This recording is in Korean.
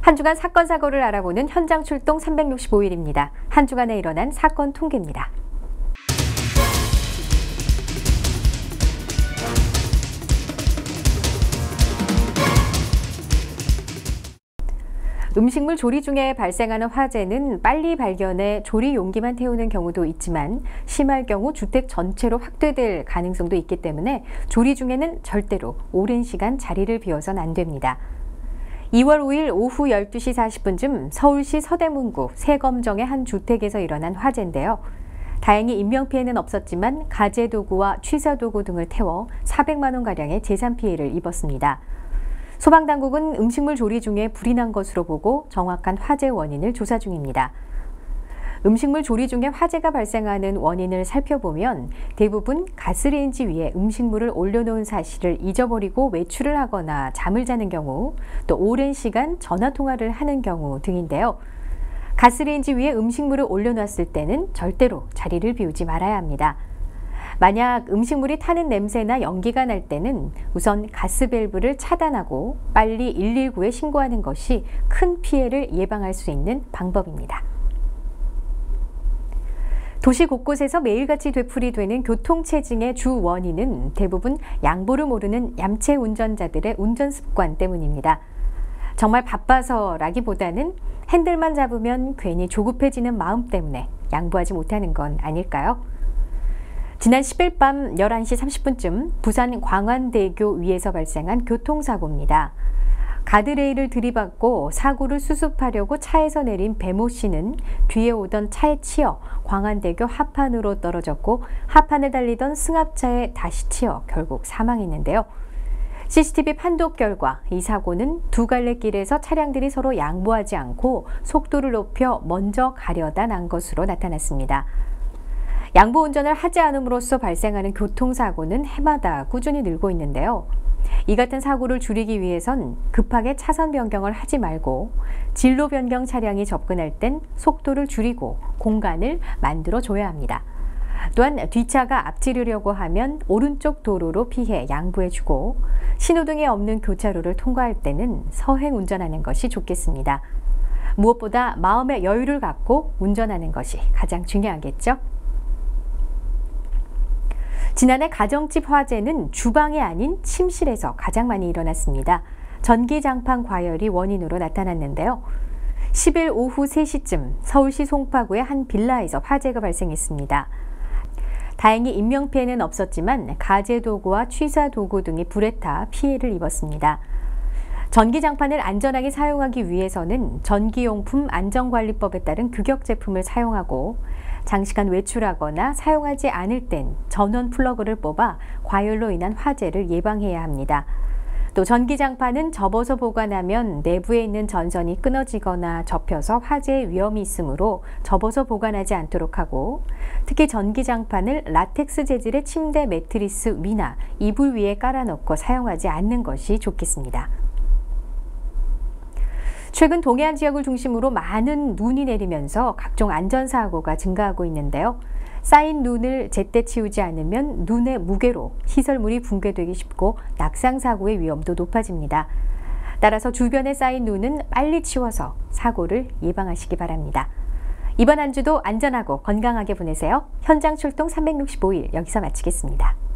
한 주간 사건 사고를 알아보는 현장 출동 365일입니다. 한 주간에 일어난 사건 통계입니다. 음식물 조리 중에 발생하는 화재는 빨리 발견해 조리 용기만 태우는 경우도 있지만 심할 경우 주택 전체로 확대될 가능성도 있기 때문에 조리 중에는 절대로 오랜 시간 자리를 비워선 안 됩니다. 2월 5일 오후 12시 40분쯤 서울시 서대문구 세검정의 한 주택에서 일어난 화재인데요. 다행히 인명피해는 없었지만 가재도구와 취사도구 등을 태워 400만 원가량의 재산 피해를 입었습니다. 소방당국은 음식물 조리 중에 불이 난 것으로 보고 정확한 화재 원인을 조사 중입니다. 음식물 조리 중에 화재가 발생하는 원인을 살펴보면 대부분 가스레인지 위에 음식물을 올려놓은 사실을 잊어버리고 외출을 하거나 잠을 자는 경우, 또 오랜 시간 전화통화를 하는 경우 등인데요. 가스레인지 위에 음식물을 올려놨을 때는 절대로 자리를 비우지 말아야 합니다. 만약 음식물이 타는 냄새나 연기가 날 때는 우선 가스밸브를 차단하고 빨리 119에 신고하는 것이 큰 피해를 예방할 수 있는 방법입니다. 도시 곳곳에서 매일같이 되풀이되는 교통체증의 주 원인은 대부분 양보를 모르는 얌체 운전자들의 운전 습관 때문입니다. 정말 바빠서라기보다는 핸들만 잡으면 괜히 조급해지는 마음 때문에 양보하지 못하는 건 아닐까요? 지난 10일 밤 11시 30분쯤 부산 광안대교 위에서 발생한 교통사고입니다. 가드레일을 들이받고 사고를 수습하려고 차에서 내린 배모 씨는 뒤에 오던 차에 치여 광안대교 하판으로 떨어졌고 하판을 달리던 승합차에 다시 치여 결국 사망했는데요. CCTV 판독 결과 이 사고는 두 갈래 길에서 차량들이 서로 양보하지 않고 속도를 높여 먼저 가려다 난 것으로 나타났습니다. 양보 운전을 하지 않음으로써 발생하는 교통사고는 해마다 꾸준히 늘고 있는데요. 이 같은 사고를 줄이기 위해선 급하게 차선 변경을 하지 말고 진로 변경 차량이 접근할 땐 속도를 줄이고 공간을 만들어줘야 합니다. 또한 뒷차가 앞지르려고 하면 오른쪽 도로로 피해 양보해주고 신호등이 없는 교차로를 통과할 때는 서행 운전하는 것이 좋겠습니다. 무엇보다 마음의 여유를 갖고 운전하는 것이 가장 중요하겠죠? 지난해 가정집 화재는 주방이 아닌 침실에서 가장 많이 일어났습니다. 전기장판 과열이 원인으로 나타났는데요. 10일 오후 3시쯤 서울시 송파구의 한 빌라에서 화재가 발생했습니다. 다행히 인명피해는 없었지만 가재도구와 취사도구 등이 불에 타 피해를 입었습니다. 전기장판을 안전하게 사용하기 위해서는 전기용품 안전관리법에 따른 규격 제품을 사용하고 장시간 외출하거나 사용하지 않을 땐 전원 플러그를 뽑아 과열로 인한 화재를 예방해야 합니다. 또 전기장판은 접어서 보관하면 내부에 있는 전선이 끊어지거나 접혀서 화재의 위험이 있으므로 접어서 보관하지 않도록 하고 특히 전기장판을 라텍스 재질의 침대 매트리스 위나 이불 위에 깔아놓고 사용하지 않는 것이 좋겠습니다. 최근 동해안 지역을 중심으로 많은 눈이 내리면서 각종 안전사고가 증가하고 있는데요. 쌓인 눈을 제때 치우지 않으면 눈의 무게로 시설물이 붕괴되기 쉽고 낙상사고의 위험도 높아집니다. 따라서 주변에 쌓인 눈은 빨리 치워서 사고를 예방하시기 바랍니다. 이번 한 주도 안전하고 건강하게 보내세요. 현장 출동 365일 여기서 마치겠습니다.